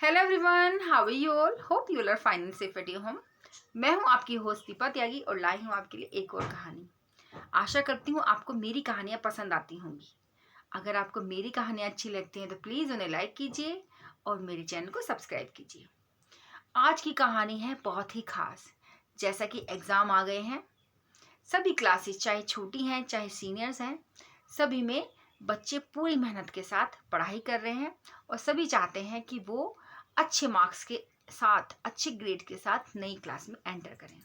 Hello everyone, how are you all? Hope you are fine and safe at your home. मैं हूं आपकी host Deepa त्यागी और लाई हूं आपके लिए एक और कहानी। आशा करती हूं आपको मेरी कहानियां पसंद आती होंगी। अगर आपको मेरी कहानियां अच्छी लगती हैं तो प्लीज़ उन्हें लाइक कीजिए और मेरे चैनल को सब्सक्राइब कीजिए। आज की कहानी है बहुत ही खास। जैसा कि एग्ज़ाम आ गए हैं, सभी क्लासेस चाहे छोटी हैं चाहे सीनियर्स हैं, सभी में बच्चे पूरी मेहनत के साथ पढ़ाई कर रहे हैं और सभी चाहते हैं कि वो अच्छे मार्क्स के साथ, अच्छे ग्रेड के साथ नई क्लास में एंटर करें।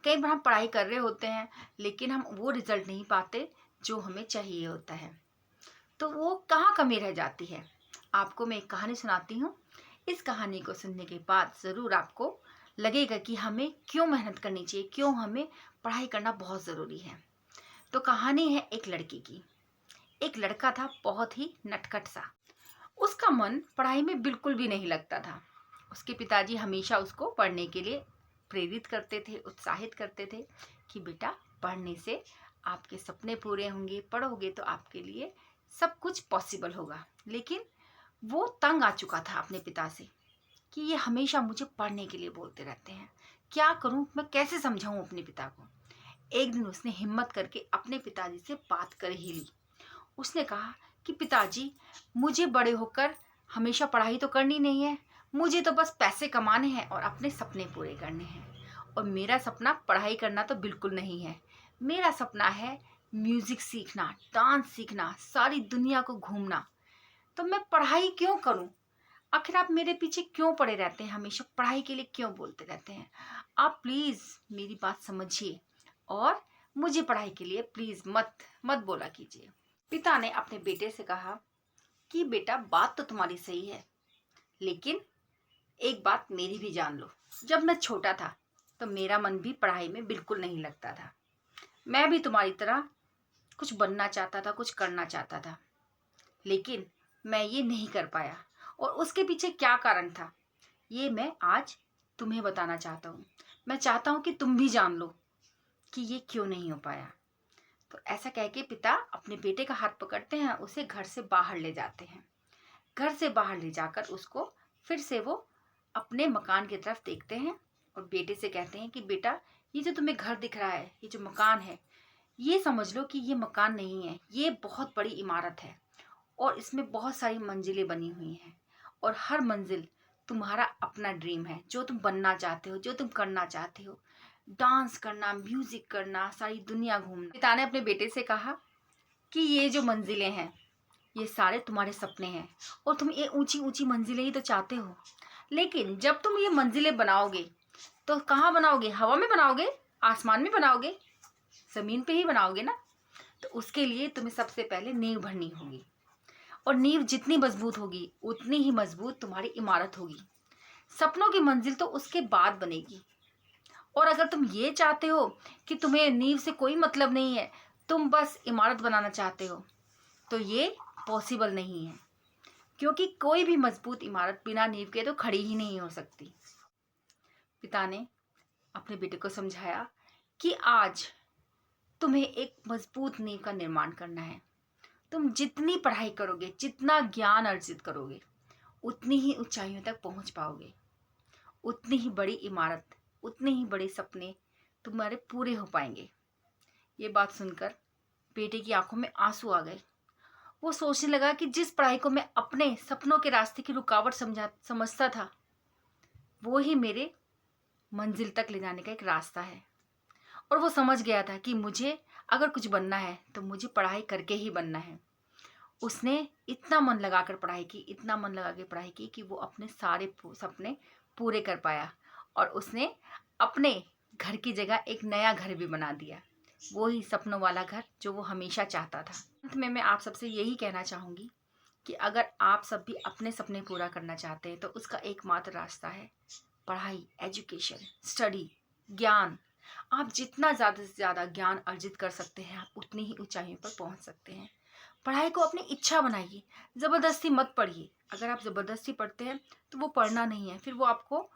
कई बार हम पढ़ाई कर रहे होते हैं लेकिन हम वो रिजल्ट नहीं पाते जो हमें चाहिए होता है। तो वो कहाँ कमी रह जाती है? आपको मैं एक कहानी सुनाती हूँ। इस कहानी को सुनने के बाद ज़रूर आपको लगेगा कि हमें क्यों मेहनत करनी चाहिए, क्यों हमें पढ़ाई करना बहुत ज़रूरी है। तो कहानी है एक लड़की की। एक लड़का था बहुत ही नटखट सा। उसका मन पढ़ाई में बिल्कुल भी नहीं लगता था। उसके पिताजी हमेशा उसको पढ़ने के लिए प्रेरित करते थे, उत्साहित करते थे कि बेटा, पढ़ने से आपके सपने पूरे होंगे, पढ़ोगे तो आपके लिए सब कुछ पॉसिबल होगा। लेकिन वो तंग आ चुका था अपने पिता से कि ये हमेशा मुझे पढ़ने के लिए बोलते रहते हैं। क्या करूं, मैं कैसे समझाऊं अपने पिता को? एक दिन उसने हिम्मत करके अपने पिताजी से बात कर ही ली। उसने कहा कि पिताजी, मुझे बड़े होकर हमेशा पढ़ाई तो करनी नहीं है। मुझे तो बस पैसे कमाने हैं और अपने सपने पूरे करने हैं। और मेरा सपना पढ़ाई करना तो बिल्कुल नहीं है। मेरा सपना है म्यूजिक सीखना, डांस सीखना, सारी दुनिया को घूमना। तो मैं पढ़ाई क्यों करूं? आखिर आप मेरे पीछे क्यों पड़े रहते हैं? हमेशा पढ़ाई के लिए क्यों बोलते रहते हैं? आप प्लीज़ मेरी बात समझिए और मुझे पढ़ाई के लिए प्लीज़ मत मत बोला कीजिए। पिता ने अपने बेटे से कहा कि बेटा, बात तो तुम्हारी सही है, लेकिन एक बात मेरी भी जान लो। जब मैं छोटा था तो मेरा मन भी पढ़ाई में बिल्कुल नहीं लगता था। मैं भी तुम्हारी तरह कुछ बनना चाहता था, कुछ करना चाहता था, लेकिन मैं ये नहीं कर पाया। और उसके पीछे क्या कारण था, ये मैं आज तुम्हें बताना चाहता हूँ। मैं चाहता हूँ कि तुम भी जान लो कि ये क्यों नहीं हो पाया। तो ऐसा कह के पिता अपने बेटे का हाथ पकड़ते हैं, उसे घर से बाहर ले जाते हैं। घर से बाहर ले जाकर उसको फिर से वो अपने मकान की तरफ देखते हैं और बेटे से कहते हैं कि बेटा, ये जो तुम्हें घर दिख रहा है, ये जो मकान है, ये समझ लो कि ये मकान नहीं है, ये बहुत बड़ी इमारत है और इसमें बहुत सारी मंजिलें बनी हुई हैं और हर मंजिल तुम्हारा अपना ड्रीम है, जो तुम बनना चाहते हो, जो तुम करना चाहते हो। डांस करना, म्यूजिक करना, सारी दुनिया घूमना। पिता ने अपने बेटे से कहा कि ये जो मंजिलें हैं, ये सारे तुम्हारे सपने हैं और तुम ये ऊंची ऊंची मंजिलें ही तो चाहते हो। लेकिन जब तुम ये मंजिलें बनाओगे तो कहाँ बनाओगे? हवा में बनाओगे? आसमान में बनाओगे? ज़मीन पे ही बनाओगे ना। तो उसके लिए तुम्हें सबसे पहले नींव भरनी होगी और नींव जितनी मजबूत होगी उतनी ही मजबूत तुम्हारी इमारत होगी। सपनों की मंजिल तो उसके बाद बनेगी। और अगर तुम ये चाहते हो कि तुम्हें नींव से कोई मतलब नहीं है, तुम बस इमारत बनाना चाहते हो, तो ये पॉसिबल नहीं है, क्योंकि कोई भी मजबूत इमारत बिना नींव के तो खड़ी ही नहीं हो सकती। पिता ने अपने बेटे को समझाया कि आज तुम्हें एक मजबूत नींव का निर्माण करना है। तुम जितनी पढ़ाई करोगे, जितना ज्ञान अर्जित करोगे, उतनी ही ऊंचाइयों तक पहुंच पाओगे। उतनी ही बड़ी इमारत, उतने ही बड़े सपने तुम्हारे पूरे हो पाएंगे। ये बात सुनकर बेटे की आंखों में आंसू आ गए। वो सोचने लगा कि जिस पढ़ाई को मैं अपने सपनों के रास्ते की रुकावट समझता था, वो ही मेरे मंजिल तक ले जाने का एक रास्ता है। और वो समझ गया था कि मुझे अगर कुछ बनना है तो मुझे पढ़ाई करके ही बनना है। उसने इतना मन लगाकर पढ़ाई की, इतना मन लगा के पढ़ाई की कि वो अपने सारे सपने पूरे कर पाया और उसने अपने घर की जगह एक नया घर भी बना दिया, वो ही सपनों वाला घर जो वो हमेशा चाहता था। अंत में मैं आप सबसे यही कहना चाहूँगी कि अगर आप सब भी अपने सपने पूरा करना चाहते हैं तो उसका एकमात्र रास्ता है पढ़ाई, एजुकेशन, स्टडी, ज्ञान। आप जितना ज़्यादा से ज़्यादा ज्ञान अर्जित कर सकते हैं, आप उतनी ही ऊंचाइयों पर पहुंच सकते हैं। पढ़ाई को अपनी इच्छा बनाइए, ज़बरदस्ती मत पढ़िए। अगर आप ज़बरदस्ती पढ़ते हैं तो वो पढ़ना नहीं है, फिर वो आपको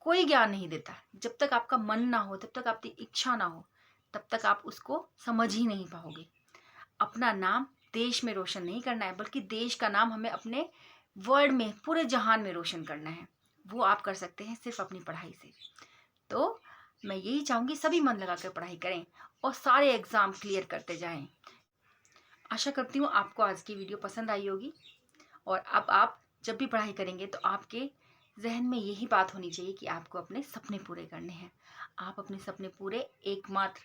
कोई ज्ञान नहीं देता। जब तक आपका मन ना हो, जब तक आपकी इच्छा ना हो, तब तक आप उसको समझ ही नहीं पाओगे। अपना नाम देश में रोशन नहीं करना है, बल्कि देश का नाम हमें अपने वर्ल्ड में, पूरे जहान में रोशन करना है, वो आप कर सकते हैं सिर्फ अपनी पढ़ाई से। तो मैं यही चाहूँगी सभी मन लगा कर पढ़ाई करें और सारे एग्ज़ाम क्लियर करते जाएं। आशा करती हूँ आपको आज की वीडियो पसंद आई होगी, और अब आप जब भी पढ़ाई करेंगे तो आपके जहन में यही बात होनी चाहिए कि आपको अपने सपने पूरे करने हैं। आप अपने सपने पूरे एकमात्र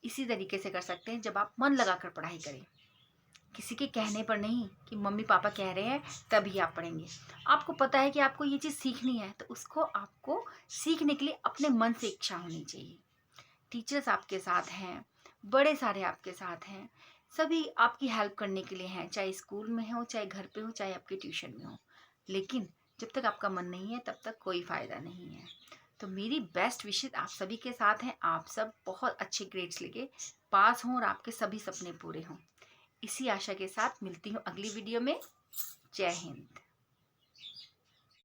इसी तरीके से कर सकते हैं जब आप मन लगाकर पढ़ाई करें, किसी के कहने पर नहीं कि मम्मी पापा कह रहे हैं तभी आप पढ़ेंगे। आपको पता है कि आपको ये चीज़ सीखनी है, तो उसको आपको सीखने के लिए अपने मन से इच्छा होनी चाहिए। टीचर्स आपके साथ हैं, बड़े सारे आपके साथ हैं, सभी आपकी हेल्प करने के लिए हैं, चाहे स्कूल में हो, चाहे घर पे हो, चाहे आपके ट्यूशन में हो। लेकिन जब तक आपका मन नहीं है तब तक कोई फ़ायदा नहीं है। तो मेरी बेस्ट विशेस आप सभी के साथ हैं। आप सब बहुत अच्छे ग्रेड्स लेके पास हों और आपके सभी सपने पूरे हों। इसी आशा के साथ मिलती हूँ अगली वीडियो में। जय हिंद।